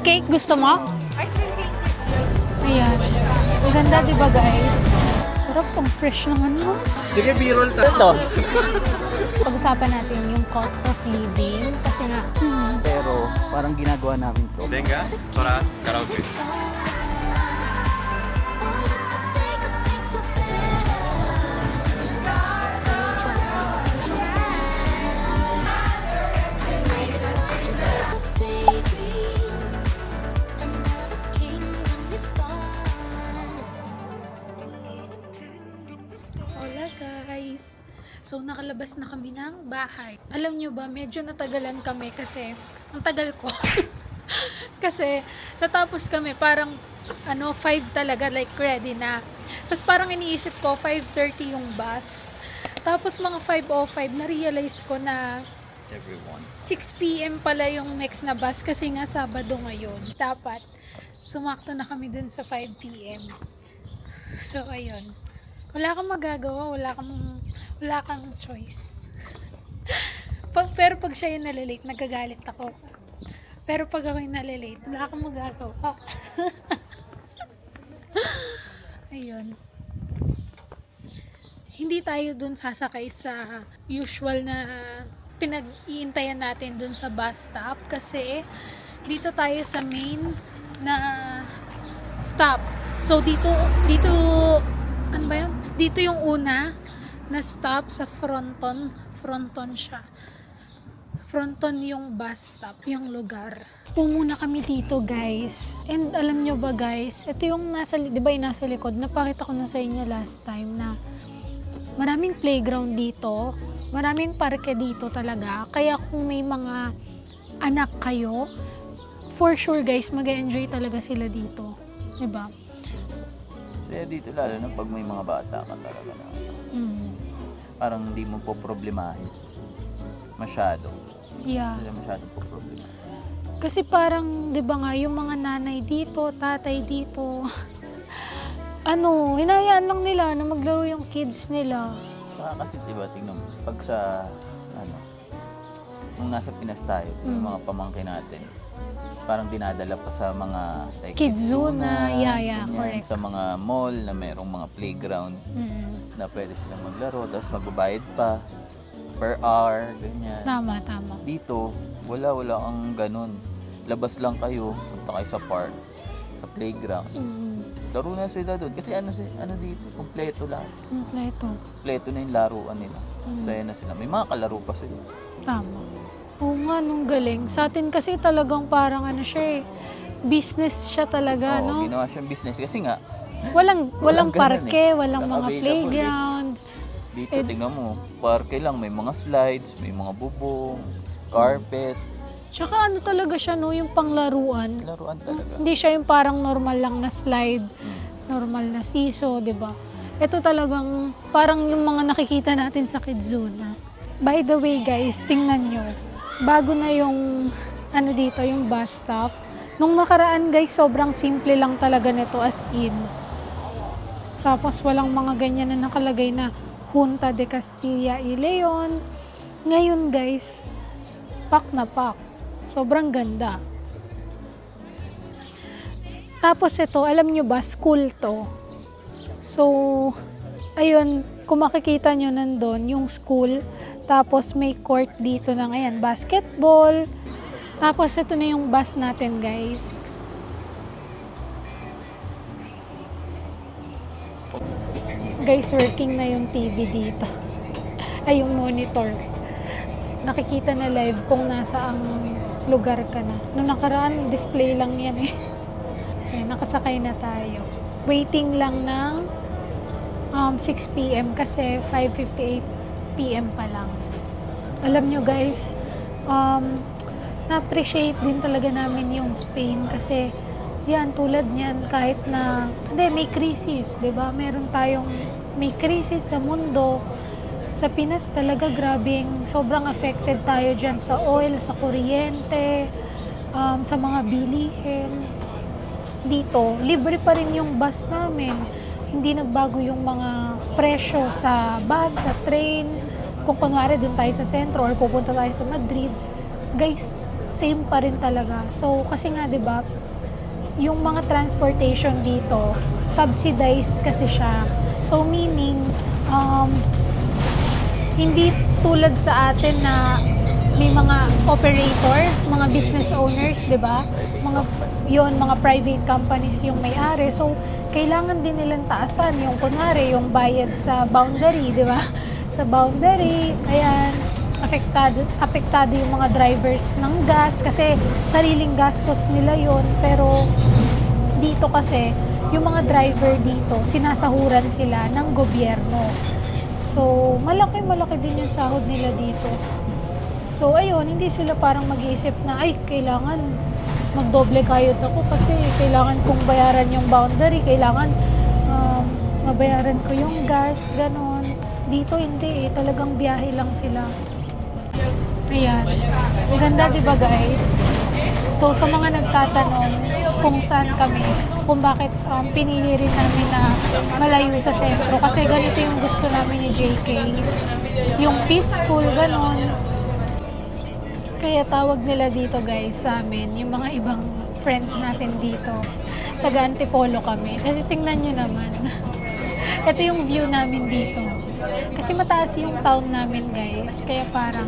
cake, gusto mo? Ice cream cake. Ayan. Ang ganda, di ba guys? Sarap, ang fresh ng ano. Sige, B-roll tayo. Pag-usapan natin yung cost of living. Kasi nga, Pero parang ginagawa namin to. Denga, para karaoke. hola guys! So, nakalabas na kami ng bahay. Alam nyo ba, medyo natagalan kami kasi, ang tagal ko. Kasi, natapos kami, parang, 5 talaga, like, ready na. Tapos, parang iniisip ko, 5:30 yung bus. Tapos, mga 5:05, na-realize ko na, Everyone. 6 p.m. pala yung next na bus kasi nga Sabado ngayon. Dapat, sumakto na kami dun sa 5 p.m. So, ayun. Wala kang magagawa, wala kang choice. Pero pag siya yung nalilate, nagagalit ako. Pero pag ako yung nalilate, wala kang magagawa. Ayun. Hindi tayo dun sasakay sa usual na pinag-iintayan natin dun sa bus stop kasi dito tayo sa main na stop. So dito ano ba yun? Dito yung una na stop sa fronton siya. Fronton yung bus stop, yung lugar. Pumuna kami dito guys. And alam nyo ba guys, ito yung di ba yung nasa likod, napakita ko na sa inyo last time na maraming playground dito, maraming parke dito talaga. Kaya kung may mga anak kayo, for sure guys, mag-enjoy talaga sila dito. Diba? Kasi dito lalo na pag may mga bata ka talaga na parang hindi mo po problemahin. Masyado. Yeah. Hindi masyado po problemahin. Kasi parang, di ba nga, yung mga nanay dito, tatay dito, hinayaan lang nila na maglaro yung kids nila. Saka kasi diba, tingnan mo, pag sa, nung nasa Pinas tayo, yung mga pamangkin natin, parang dinadala pa sa mga like, Kidzuna, ganyan, correct. sa mga mall na merong mga playground na pwede silang maglaro, tapos magbabayad pa per hour, ganyan. Tama. Dito, wala kang ganun. Labas lang kayo, punta kayo sa park, sa playground. Laro na sila doon. Kasi ano dito, kompleto lang. Kompleto na yung laruan nila. Saya na sila. May mga kalaro pa sila. Tama. Oo nga, nung galing. Sa atin kasi talagang parang siya business siya talaga, Oo, no? ginawa siyang business. Kasi nga, Walang ganun parke, walang mga Available playground. dito, tingnan mo, parke lang, may mga slides, may mga bubong, carpet, Tsaka talaga siya, no? Yung panglaruan. laruan talaga. Hindi siya yung parang normal lang na slide, normal na siso, di ba? Ito talagang parang yung mga nakikita natin sa Kidzuna. By the way, guys, tingnan nyo. Bago na yung, dito, yung bus stop. Nung nakaraan, guys, sobrang simple lang talaga nito as in. Tapos walang mga ganyan na nakalagay na Junta de Castilla y Leon. Ngayon, guys, pak na pak. Sobrang ganda. Tapos ito, alam nyo ba, school to. So, ayun, kung makikita nyo nandun, yung school. Tapos may court dito na ngayon, basketball. Tapos ito na yung bus natin, guys. Guys, working na yung TV dito. Ay, yung monitor. Nakikita na live kung nasa ang lugar ka na. Noong nakaraan, display lang yan eh. Okay, nakasakay na tayo. Waiting lang ng 6 p.m. kasi 5:58 p.m. pa lang. Alam nyo guys, na-appreciate din talaga namin yung Spain kasi yan, tulad niyan, kahit na may krisis, diba? May krisis sa mundo. Sa Pinas talaga grabing sobrang affected tayo dyan sa oil, sa kuryente, sa mga bilihin. Dito, libre pa rin yung bus namin. Hindi nagbago yung mga presyo sa bus, sa train. Kung kunwari doon tayo sa sentro or pupunta tayo sa Madrid, guys, same pa rin talaga. So, kasi nga, di ba, yung mga transportation dito, subsidized kasi siya. So, meaning, hindi tulad sa atin na may mga operator, mga business owners, di ba? Mga private companies yung may-ari. So, kailangan din nilang taasan yung kunwari, yung bayad sa boundary, di ba? Sa boundary, ayan, apektado yung mga drivers ng gas kasi sariling gastos nila yon. Pero dito kasi, yung mga driver dito, sinasahuran sila ng gobyerno. So, malaki din yung sahod nila dito. So, ayun, hindi sila parang mag-iisip na, ay, kailangan magdoble kayod ako kasi kailangan kong bayaran yung boundary, kailangan mabayaran ko yung gas, ganon. Dito hindi eh, talagang biyahe lang sila. Ayan. Maganda, di ba guys? So, sa mga nagtatanong kung saan kami, kung bakit pinili rin namin na malayo sa sentro. Kasi ganito yung gusto namin ni JK. Yung peaceful, ganon. Kaya tawag nila dito guys sa amin, yung mga ibang friends natin dito. Taga-Antipolo kami. Kasi tingnan nyo naman. Ito yung view namin dito. Kasi mataas yung town namin guys. Kaya parang,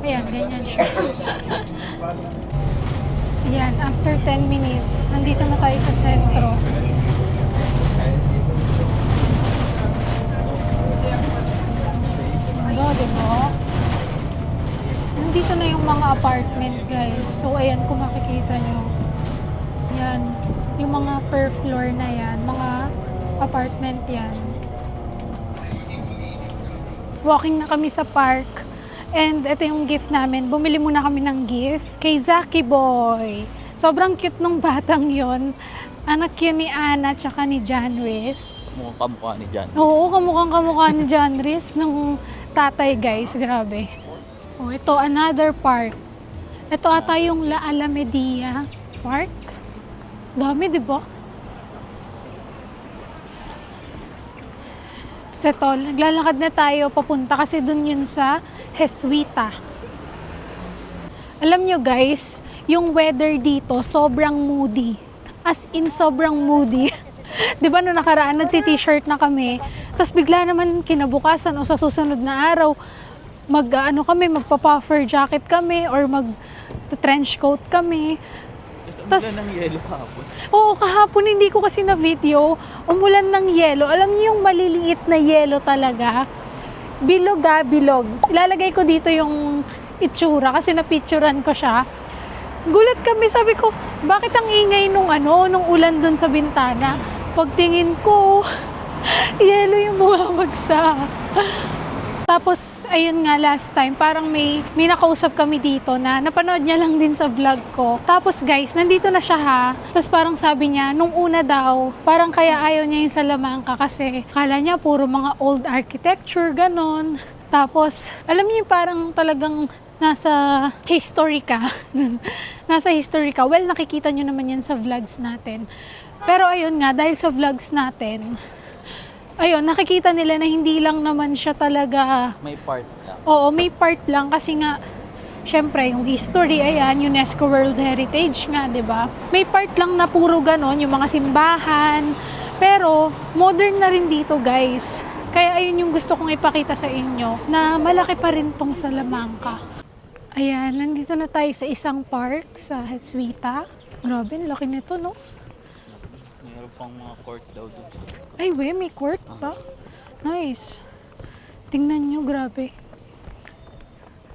ayan, ganyan siya. Ayan, after 10 minutes, nandito na tayo sa sentro. Ano, diba? Nandito na yung mga apartment guys. So, ayan, kung makikita nyo. Yan, yung mga per floor na yan, mga apartment yan. Walking na kami sa park. And ito yung gift namin. Bumili muna kami ng gift kay Zaki Boy. Sobrang cute nung batang yon. Anak yun ni Ana tsaka ni John Riz. Mukhang kamukha ni John. Oo, kamukha ni John Riz nung tatay guys. Grabe. Oh, ito another park. Ito ata yung La Alamedia Park. Dami, di ba? So ito, naglalakad na tayo papunta kasi dun yun sa Jesuita. Alam nyo guys, yung weather dito sobrang moody. As in, sobrang moody. Di ba, no nakaraan, nagti-t-shirt na kami. Tapos bigla naman kinabukasan o sa susunod na araw, magpa-puffer jacket kami or mag-trench coat kami. Tas ng yelo kahapon. Oo, kahapon hindi ko kasi na video. Umulan ng yelo. Alam niyo yung maliliit na yelo talaga. Bilog. Ilalagay ko dito yung itsura kasi napicturan ko siya. Gulat kami, sabi ko, bakit ang ingay nung ulan dun sa bintana? Pagtingin ko, yelo yung bumabagsak. Tapos, ayun nga, last time, parang may nakausap kami dito na napanood niya lang din sa vlog ko. Tapos guys, nandito na siya ha. Tapos parang sabi niya, nung una daw, parang kaya ayaw niya yung Salamanca kasi kala niya puro mga old architecture, ganon. Tapos, alam niyo parang talagang nasa history ka. Nasa history ka. Well, nakikita niyo naman yan sa vlogs natin. Pero ayun nga, dahil sa vlogs natin, ayun, nakikita nila na hindi lang naman siya talaga. May part lang. Oo, may part lang kasi nga, syempre, yung history, ayan, UNESCO World Heritage nga, di ba? May part lang na puro ganon, yung mga simbahan. Pero, modern na rin dito, guys. Kaya ayun yung gusto kong ipakita sa inyo, na malaki pa rin tong Salamanca. Ayan, nandito na tayo sa isang park sa Jesuita. Grabe, laki nito, no? Mayroon pang mga court daw doon. Ay, may court pa? Nice. Tingnan nyo, grabe.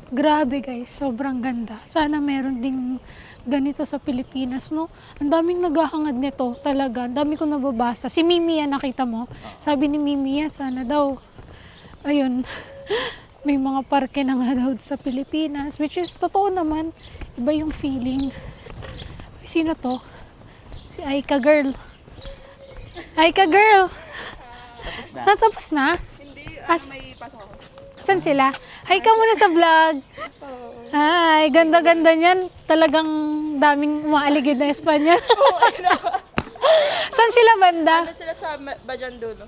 Grabe guys, sobrang ganda. Sana meron ding ganito sa Pilipinas, no? Ang daming naghahangad nito, talaga. Ang dami ko nababasa. Si Mimiya, nakita mo? Sabi ni Mimiya, sana daw. Ayun, may mga parke na nga daw sa Pilipinas. Which is, totoo naman. Iba yung feeling. Sino to? Si Aika Girl. Aika Girl! Tapos na. Natapos na? Hindi, may pasok ako. Saan sila? Hi ka muna sa vlog. Hi, ganda-ganda niyan. Talagang daming umaaligid na Espanyol. Saan sila banda? Ano sila sa Bajan Dulo?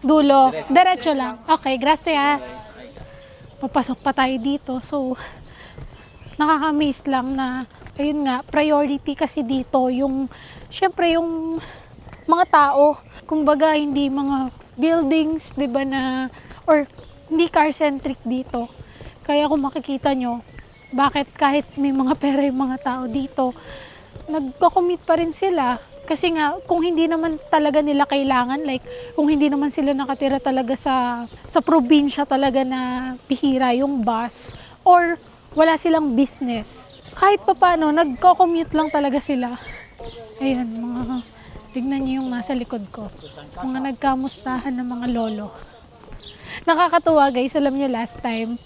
Dulo. Diretso lang. Okay, gracias. Papasok pa tayo dito. So, nakaka-amaze lang na, ayun nga, priority kasi dito yung, syempre yung mga tao, kumbaga hindi mga buildings, 'di ba, na or hindi car-centric dito. Kaya kung makikita nyo, bakit kahit may mga pera yung mga tao dito, nagko-commute pa rin sila. Kasi nga, kung hindi naman talaga nila kailangan, like, kung hindi naman sila nakatira talaga sa probinsya talaga na pihira yung bus, or wala silang business, kahit pa paano, nagko-commute lang talaga sila. Ayan, tignan niyo yung nasa likod ko. Mga nagkamustahan ng mga lolo. Nakakatuwa guys, alam niyo last time,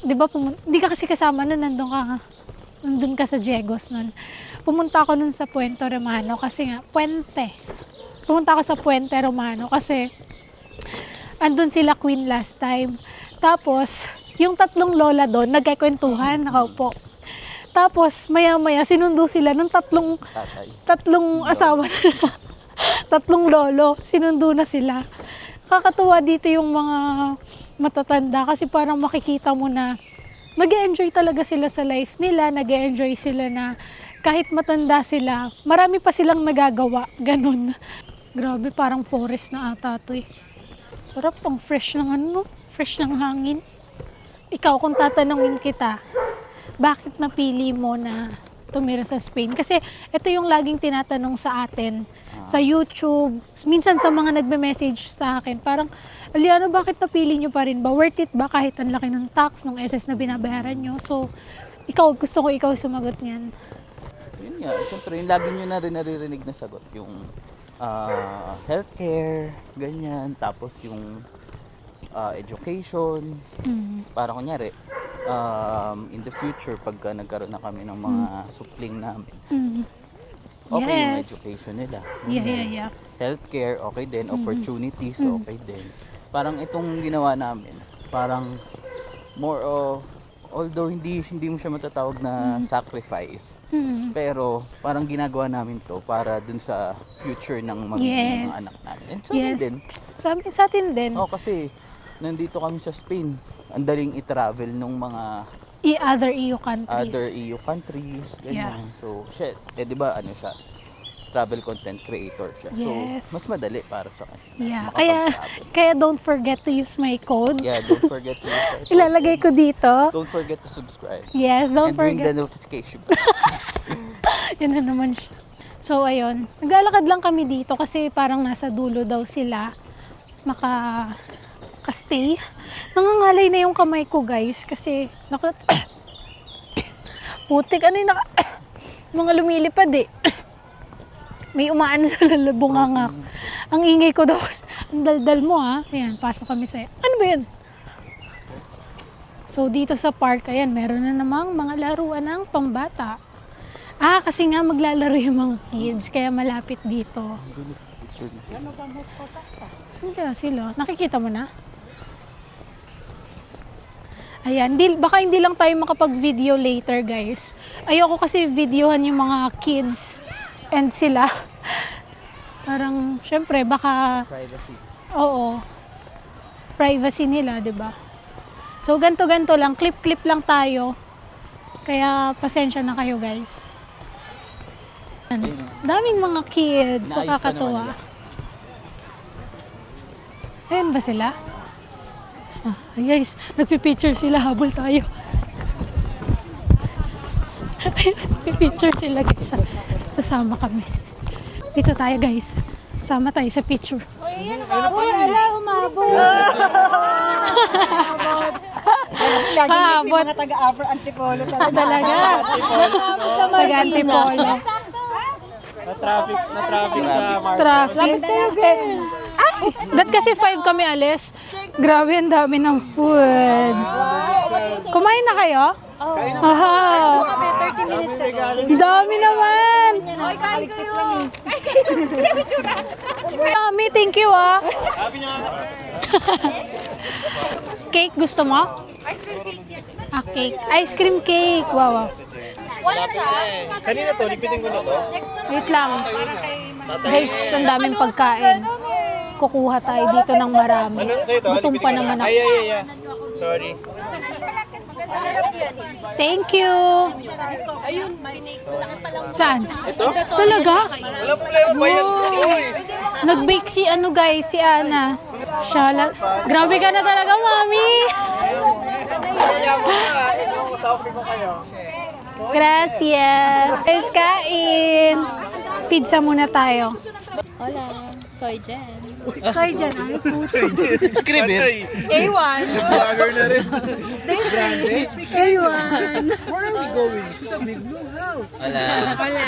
di ba, hindi ka kasi kasama nun, nandun ka sa Diegos nun. Pumunta ako nun sa Puente Romano kasi nga, Pumunta ako sa Puente Romano kasi andun sila Queen last time. Tapos, yung 3 lola doon, nagkikwentuhan, nakaupo. Tapos, maya-maya, sinundo sila ng 3 asawa nila. 3 lolo, sinundo na sila. Kakatuwa dito yung mga matatanda kasi parang makikita mo na nag-e-enjoy talaga sila sa life nila, nag-e-enjoy sila na kahit matanda sila, marami pa silang nagagawa, ganun. Grabe, parang forest na ata to eh. Sarap, ang fresh ng fresh ng hangin. Ikaw, kung tatanungin kita, bakit napili mo na tumira sa Spain? Kasi ito yung laging tinatanong sa atin, sa YouTube, minsan sa mga nagme-message sa akin, parang, Aliano, bakit napili nyo pa rin ba? Worth it ba kahit ang laki ng tax, ng SS na binabayaran nyo? So, gusto ko ikaw sumagot niyan. Yun nga, siyempre, yung lagi nyo na rin naririnig na sagot, yung healthcare, ganyan, tapos yung education, para kunyari, in the future, pagka nagkaroon na kami ng mga supling namin, okay yung education nila. Yeah. Healthcare, okay din, opportunities, okay din. Parang itong ginawa namin, parang more of, although hindi mo siya matatawag na sacrifice, pero parang ginagawa namin to para dun sa future ng mga anak namin. And so din. Sa atin din. Oh, kasi nandito kami sa Spain. Ang daling i-travel nung mga Other EU countries. Ganyan. So, shit. Di ba, siya? Travel content creator siya. Yes. So, mas madali para sa kanya. Yeah. Kaya don't forget to use my code. Yeah, don't forget to use my code. Ilalagay ko dito. Don't forget to subscribe. Yes, don't and forget. ring the notification. Yan na naman siya. So, ayun. Naglalakad lang kami dito kasi parang nasa dulo daw sila. Stay. Nangangalay na yung kamay ko, guys. Kasi, putik. Mga lumilipad eh. May umaan sa lalabungangak. Ang ingay ko daw. Ang daldal mo ha. Ayan, pasok kami sa... Ano ba yan? So, dito sa park, ayan, meron na namang mga laruan ng pambata. Kasi nga maglalaro yung mga kids, kaya malapit dito. Ano ba mo pagkasa? Saan kaya sila? Nakikita mo na? Ayan, baka hindi lang tayo makapag-video later, guys. Ayoko kasi videohan yung mga kids and sila. Parang, syempre, baka... Privacy. Oo. Privacy nila, 'di ba? So, ganto-ganto lang. Clip-clip lang tayo. Kaya, pasensya na kayo, guys. Daming mga kids. So, Inaayos pa kakatuwa. naman Ayan ba sila? Guys, nagpipicture sila. Habol tayo. Ayan, nagpipicture sila, guys. Sasama kami. Dito tayo, guys. Sama tayo sa picture. Uy, umabot. Lagi yung mga taga-Afro Antipolo Talaga. sa Marikina. Taga-Antipolo. Na-traffic sa Traffic. Dat kasi 5 kami alis. Grabe, ang dami ng food. Kumain na kayo? Wow. 30 minutes ago. Ang dami naman. Ay, kain kayo. Dami, thank you Cake, gusto mo? Ice cream cake. Cake. Ice cream cake. Wow. Wala siya. Kanina to, lipitin ko na to. Wait lang. Guys, ang daming pagkain. Kukuha tayo dito ng marami. Ano sa'yo to? Gutom pa naman ako. Ay. Sorry. Thank you. Saan? Ito? Talaga? Wala problema, bayad ko. Uy! Nag-bake si ano guys, si Ana. Shala. Grabe ka na talaga, mami. Kaya mo na, ikaw ko kayo. Gracias. Guys, kain. Pizza muna tayo. Hola, soy Jen. Soy dyan, ay puto. Scribble. A1. Vlogger na rin. A1. Where are we going? To the big blue house. Wala. Wala.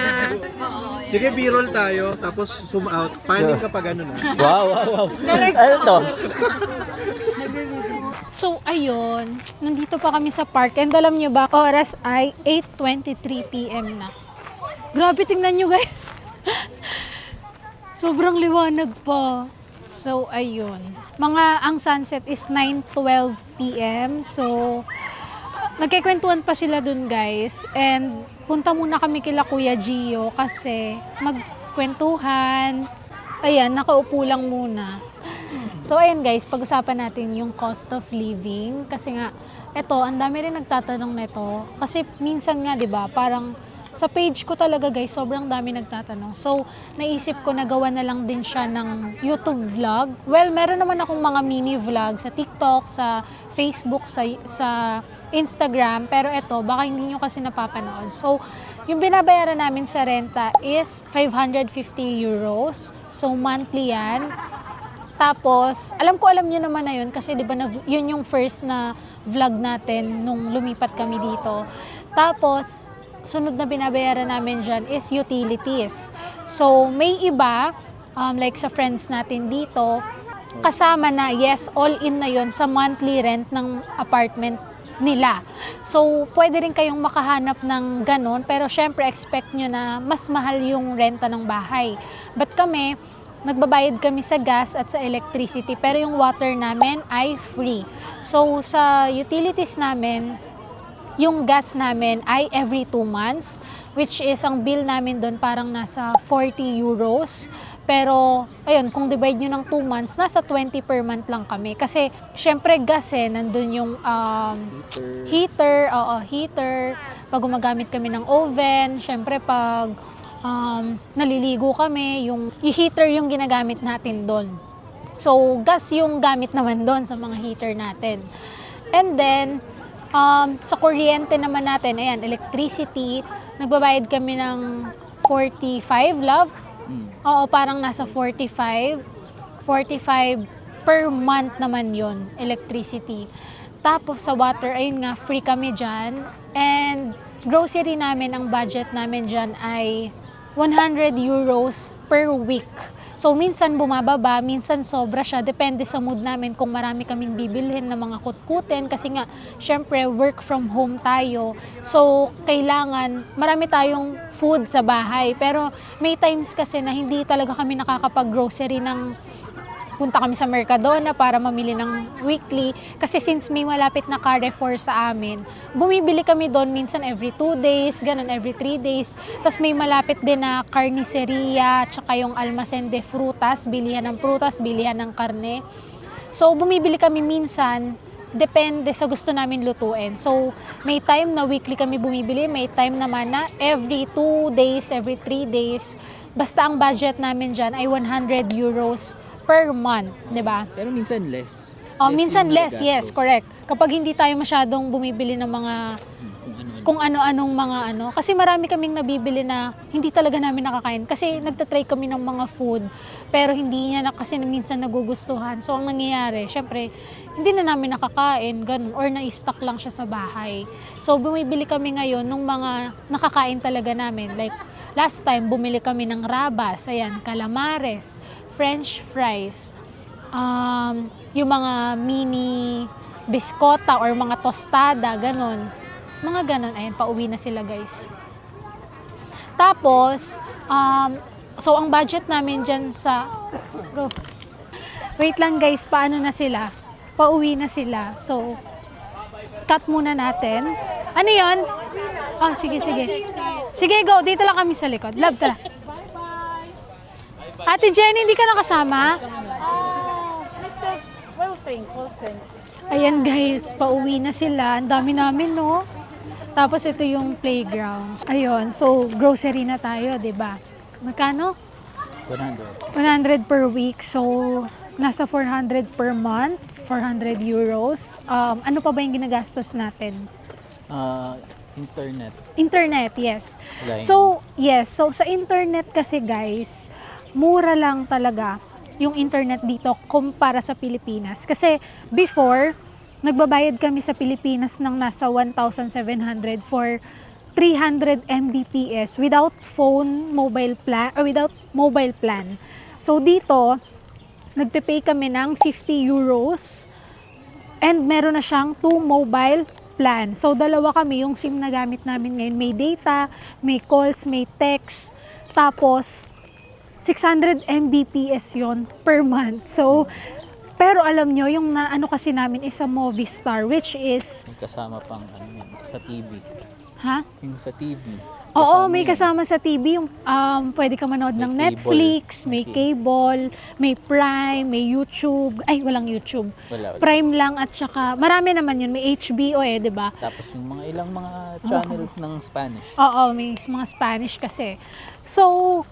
Sige, B-roll tayo, tapos zoom out. Panig kapag ano na. Wow. Ano to? So, ayun. Nandito pa kami sa park. And alam nyo ba, oras ay 8:23 p.m. na. Grabe, tingnan nyo guys. Sobrang liwanag pa. So, ayun. Ang sunset is 9:12 p.m. So, nagkikwentuhan pa sila dun guys. And punta muna kami kila Kuya Gio kasi magkwentuhan. Ayan, nakaupo lang muna. So, ayan guys, pag-usapan natin yung cost of living. Kasi nga, eto, ang dami rin nagtatanong nito. Kasi minsan nga, di ba, parang sa page ko talaga guys, sobrang dami nagtatanong. So, naisip ko na gawa na lang din siya ng YouTube vlog. Well, meron naman akong mga mini vlog sa TikTok, sa Facebook, sa Instagram. Pero eto, baka hindi nyo kasi napapanood. So, yung binabayaran namin sa renta is 550 euros. So, monthly yan. Tapos, alam nyo naman na yun kasi di ba yun yung first na vlog natin nung lumipat kami dito. Tapos, sunod na binabayaran namin dyan is utilities. So, may iba, like sa friends natin dito, kasama na, yes, all in na yon sa monthly rent ng apartment nila. So, pwede rin kayong makahanap ng ganon, pero syempre expect nyo na mas mahal yung renta ng bahay. But kami, nagbabayad kami sa gas at sa electricity, pero yung water namin ay free. So, sa utilities namin, yung gas namin ay every 2 months, which is ang bill namin doon parang nasa 40 euros. Pero, ayun, kung divide nyo ng 2 months, nasa 20 per month lang kami. Kasi, syempre, gas nandun yung heater. Pag gumagamit kami ng oven, syempre, pag naliligo kami, yung heater yung ginagamit natin doon. So, gas yung gamit naman doon sa mga heater natin. And then, sa kuryente naman natin, ayan, electricity, nagbabayad kami ng 45, love? Oo, parang nasa 45 per month naman yon electricity. Tapos sa water, ayun nga, free kami dyan. And grocery namin, ang budget namin dyan ay 100 euros per week. So, minsan bumababa, minsan sobra siya. Depende sa mood namin kung marami kaming bibilhin ng mga kutkutin. Kasi nga, syempre, work from home tayo. So, kailangan, marami tayong food sa bahay. Pero, may times kasi na hindi talaga kami nakakapag-grocery ng punta kami sa Mercadona para mamili ng weekly. Kasi since may malapit na Carrefour sa amin, bumibili kami doon minsan every 2 days, ganun, every 3 days. Tapos may malapit din na carniceria, tsaka yung almacen de frutas, bilihan ng prutas, bilihan ng karne. So, bumibili kami minsan, depende sa gusto namin lutuin. So, may time na weekly kami bumibili, may time naman na every 2 days, every 3 days. Basta ang budget namin dyan ay 100 euros per month, di ba? Pero minsan less. Oh, minsan less, yes, correct. Kapag hindi tayo masyadong bumibili ng mga kung ano-anong mga ano. Kasi marami kaming nabibili na hindi talaga namin nakakain. Kasi nagtatry kami ng mga food, pero hindi niya na kasi minsan nagugustuhan. So, ang nangyayari, syempre, hindi na namin nakakain, ganun, or na-stock lang siya sa bahay. So, bumibili kami ngayon ng mga nakakain talaga namin. Like, last time, bumili kami ng rabas, ayan, calamares, French fries, yung mga mini biskota or mga tostada, ganun. Mga ganun, ayan, pauwi na sila guys. Tapos, so ang budget namin dyan sa, go. Wait lang guys, paano na sila? Pauwi na sila. So, cut muna natin. Ano yun? Oh, sige. Sige, go. Dito lang kami sa likod. Love, tala. Ate Jenny, hindi ka nakasama? Mr. Wilting. Ayan guys, pauwi na sila. Ang dami namin, no? Tapos ito yung playground. Ayun, so grocery na tayo, 'di ba? Magkano? 100. 100 per week. So nasa 400 per month, 400 euros. Ano pa ba yung ginagastos natin? Internet. Internet, yes. Line. So, yes. So, sa internet kasi guys, mura lang talaga yung internet dito kumpara sa Pilipinas. Kasi before, nagbabayad kami sa Pilipinas ng nasa 1,700 for 300 Mbps without phone, mobile plan, or without mobile plan. So, dito, nagpe-pay kami ng 50 euros and meron na siyang 2 mobile plan. So, dalawa kami yung SIM na gamit namin ngayon. May data, may calls, may text. Tapos, 600 Mbps yon per month. So, pero alam nyo, yung ano kasi namin is a Movistar, which is, May kasama pang ano yan, sa TV. ha? Yung sa TV. Oo, Kasama may yan. kasama sa TV yung pwede ka manood ng May Netflix, cable. may Okay. cable, may Prime, may YouTube. Ay, walang YouTube. Wala. Prime lang at saka marami naman yun. May HBO 'di ba? Tapos yung mga ilang mga channel ng Spanish. Oo, may mga Spanish kasi. So,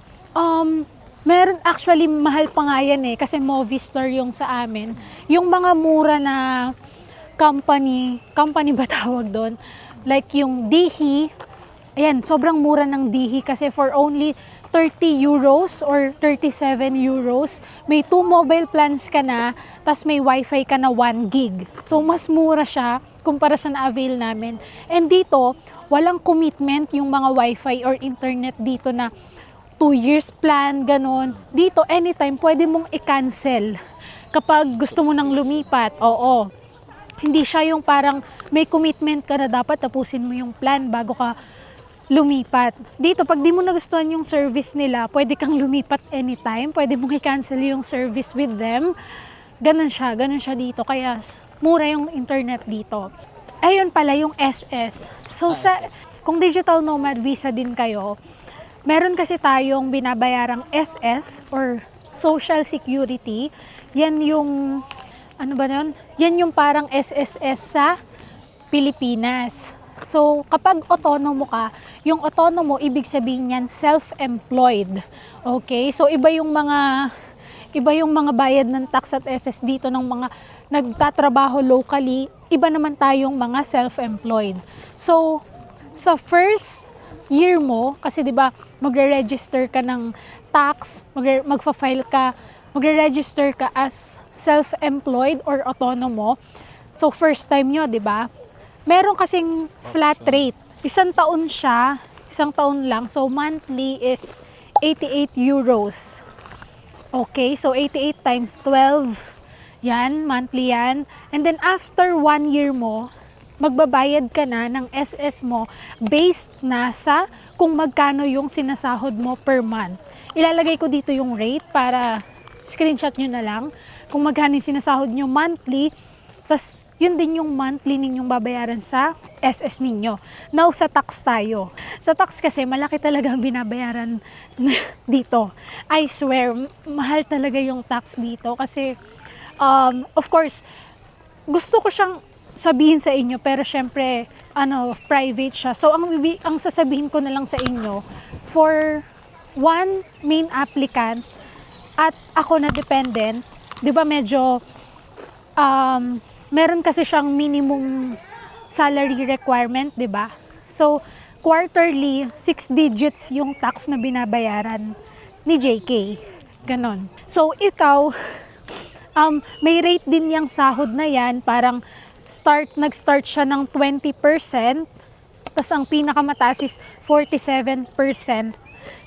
meron actually mahal pa nga yan kasi Movistar yung sa amin. Yung mga mura na company ba tawag doon? Like yung Dihi, ayan, sobrang mura ng Dihi kasi for only 30 euros or 37 euros, may 2 mobile plans ka na, tas may wifi ka na 1 gig. So, mas mura siya kumpara sa na-avail namin. And dito, walang commitment yung mga wifi or internet dito na 2 years plan, ganon. Dito, anytime, pwede mong i-cancel kapag gusto mo nang lumipat. Oo. Hindi siya yung parang may commitment ka na dapat tapusin mo yung plan bago ka lumipat. Dito, pag di mo nagustuhan yung service nila, pwede kang lumipat anytime. Pwede mong i-cancel yung service with them. Ganun siya dito. Kaya mura yung internet dito. Ayun pala yung SS. So, kung digital nomad visa din kayo, meron kasi tayong binabayarang SS or Social Security. Yan yung, ano ba yun? Yan yung parang SSS sa Pilipinas. So, kapag autonomo ka, yung autonomo, ibig sabihin yan, self-employed. Okay? So, iba yung mga bayad ng tax at SS dito ng mga nagtatrabaho locally, iba naman tayong mga self-employed. So, sa first year mo, kasi 'di ba, magre-register ka ng tax, magfa-file ka, magre-register ka as self-employed or autonomo. So, first time nyo, 'di ba? Meron kasing flat rate. Isang taon lang. So, monthly is 88 euros. Okay, so 88 times 12, yan, monthly yan. And then after 1 year mo, magbabayad ka na ng SS mo based na sa kung magkano yung sinasahod mo per month. Ilalagay ko dito yung rate para screenshot nyo na lang kung magkano yung sinasahod nyo monthly. Tapos, yun din yung monthly ninyong babayaran sa SS ninyo. Now, sa tax tayo. Sa tax kasi, malaki talaga ang binabayaran dito. I swear, mahal talaga yung tax dito. Kasi, of course, gusto ko siyang sabihin sa inyo, pero syempre, private siya. So, ang sasabihin ko na lang sa inyo, for one main applicant, at ako na dependent, di ba medyo, meron kasi siyang minimum salary requirement, di ba? So, quarterly, 6 digits yung tax na binabayaran ni JK. Ganon. So, ikaw, may rate din yung sahod na yan, parang nag-start siya ng 20%, tas ang pinakamataas is 47%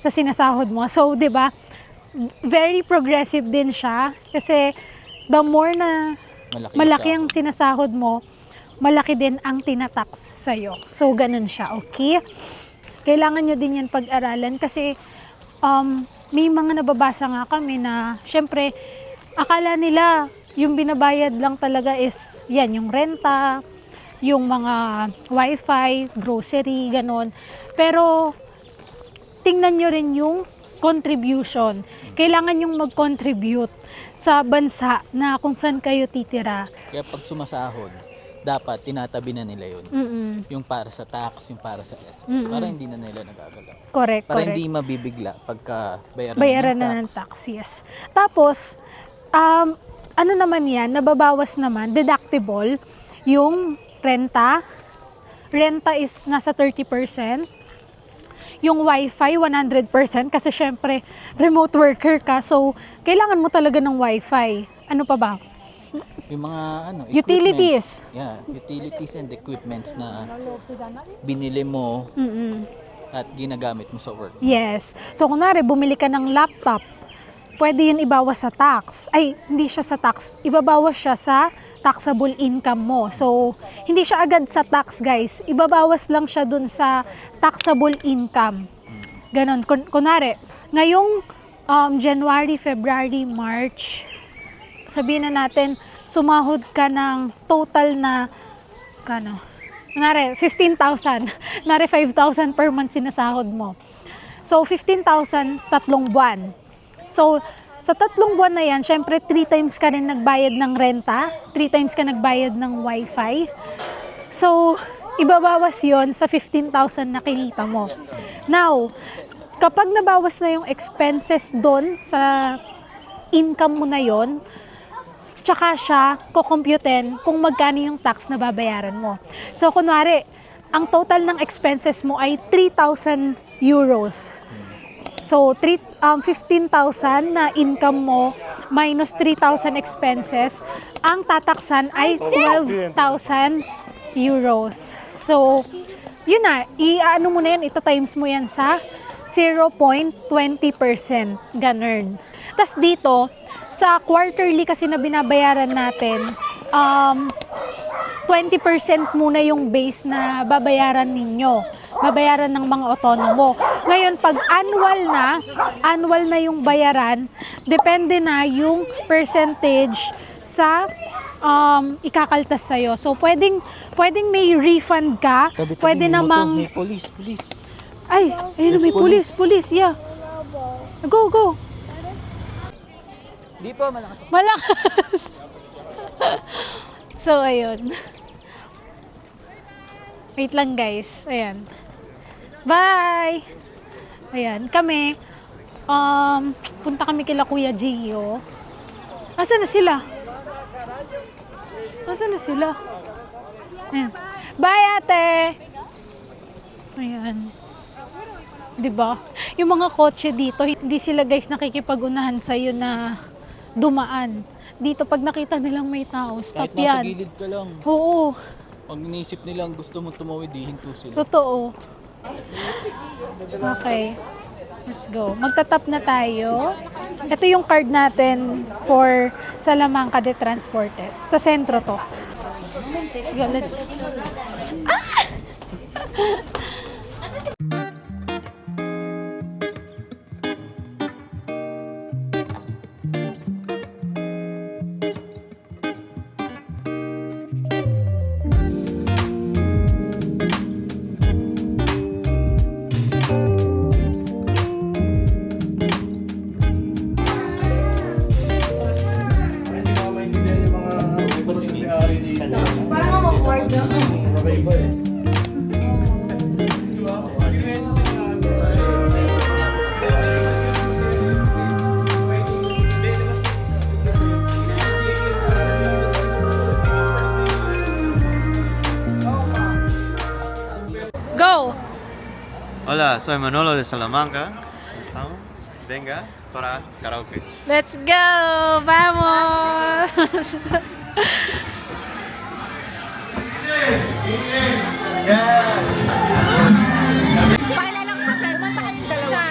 sa sinasahod mo. So, di ba, very progressive din siya, kasi the more na malaki ang sinasahod mo, malaki din ang tinatax sa'yo. So, ganun siya, okay? Kailangan nyo din yan pag-aralan kasi may mga nababasa nga kami na, syempre, akala nila yung binabayad lang talaga is, yan, yung renta, yung mga wifi, grocery, ganun. Pero, tingnan nyo rin yung contribution. Kailangan yung mag-contribute sa bansa na kung saan kayo titira. Kaya pag sumasahod, dapat tinatabi na nila yun. Yung para sa tax, yung para sa SOS. Para hindi na nila nagagalaw. Correct, Para correct. hindi mabibigla pagka Bayaran na ng tax, yes. Tapos, ano naman yan, nababawas naman, deductible, yung renta. Renta is nasa 30%. Yung wifi, 100% kasi syempre, remote worker ka. So, kailangan mo talaga ng wifi. Ano pa ba? Yung mga Utilities. equipments. Yeah, utilities and equipments na binili mo at ginagamit mo sa work. Yes. So, kunwari, bumili ka ng laptop, pwede yun ibawas sa tax. Ay, hindi siya sa tax. Ibabawas siya sa taxable income mo. So, hindi siya agad sa tax, guys. Ibabawas lang siya dun sa taxable income. Ganon. Kunwari, ngayong January, February, March, sabihin na natin, sumahod ka ng total na, kunwari, 15,000. Kunwari, 5,000 per month sinasahod mo. So, 15,000, 3 buwan. So, sa 3 buwan na yan, syempre 3 times ka rin nagbayad ng renta, 3 times ka nagbayad ng wifi. So, ibabawas yon sa 15,000 na kinita mo. Now, kapag nabawas na yung expenses doon sa income mo na yon, tsaka siya kukumpyutin kung magkano yung tax na babayaran mo. So, kunwari, ang total ng expenses mo ay 3,000 euros. So, 15,000 na income mo minus 3,000 expenses, ang tataksan ay 12,000 euros. So, yun na, i-ano mo na yan, ito times mo yan sa 0.20%. Ganun. Tas dito, sa quarterly kasi na binabayaran natin, 20% muna yung base na babayaran ninyo. Babayaran ng mga otonomo. Ngayon, pag annual na yung bayaran, depende na yung percentage sa ikakaltas sa'yo. So, pwedeng may refund ka, pwede namang... May police. Ay, ayun, may police, yeah. Go. Di pa, malakas. Malakas. So, ayun. Wait lang, guys. Ayan. Bye! Ayan, kami, punta kami kila Kuya Gio. Asan na sila? Ayan. Bye, ate! Ayan. Diba? Yung mga kotse dito, hindi sila, guys, nakikipag-unahan sa'yo na dumaan. Dito, pag nakita nilang may tao, stop Kahit nasa yan. gilid ka lang. Oo, Pag inisip nilang gusto mo tumawid, hinto sila. totoo. Okay. Let's go. Magtatap na tayo. Ito yung card natin for Salamanca de Transportes. Sa sentro to. Let's go. Ah! Parang award na. Go! Hola, soy Manolo de Salamanca. ¿Estamos? Venga para karaoke. Let's go! Vamos! Paano lang sa friend? Mata kayong dalawa.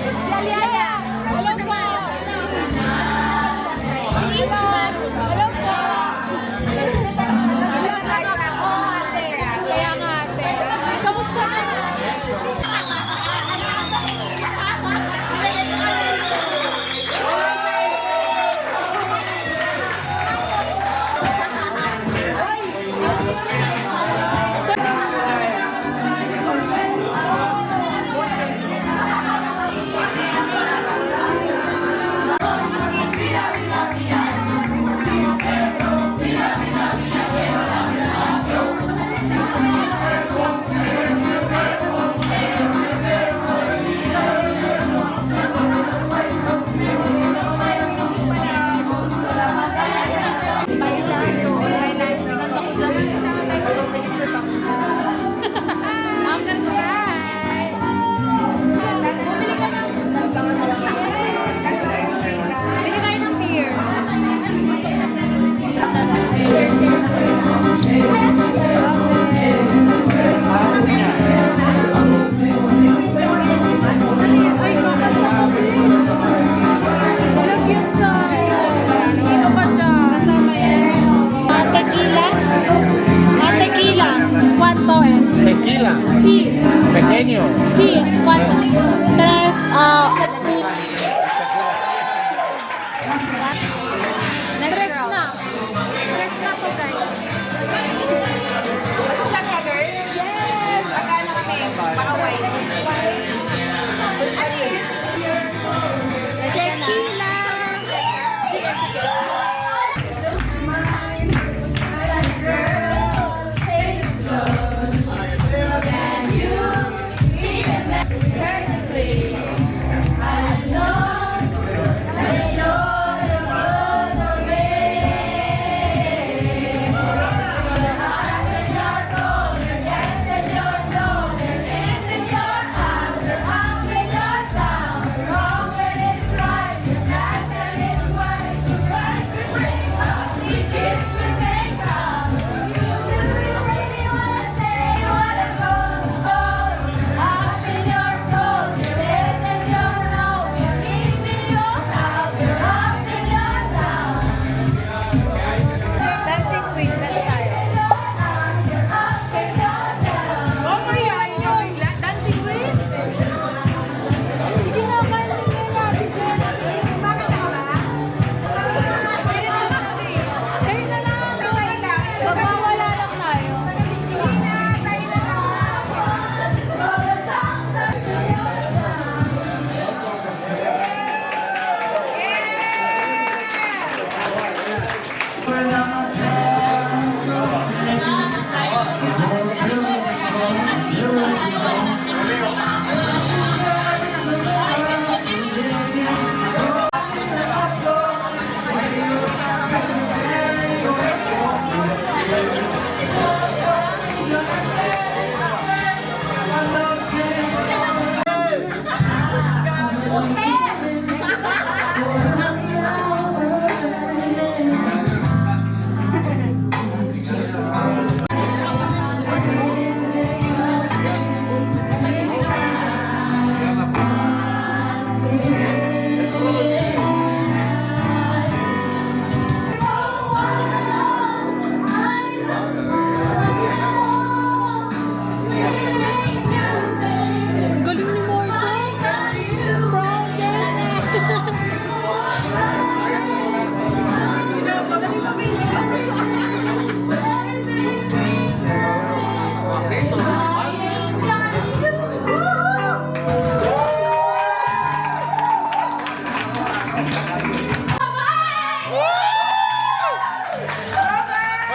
Si Aliaya. Hello po. Si Ivan. Hello po. Kaya nga, ate. Kamusta ka? Galing ni Marco.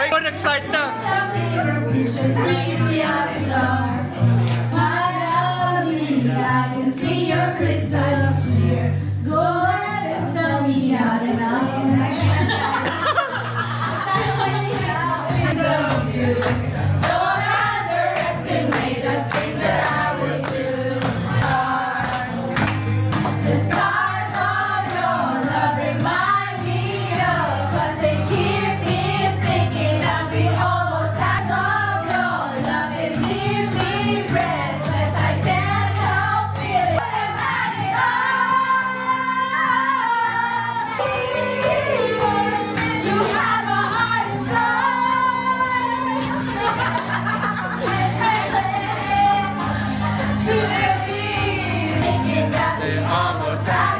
Proud Ay, nag-start na! Finally, I can see your crystal clear. Go ahead and sell me out and I'll Don't underestimate the things that I would do. The stars of your love remind me of, 'cause they keep me thinking I'll be almost out of your love. It leave me breathless, I can't help feeling you have a heart and soul. To be thinking that they almost had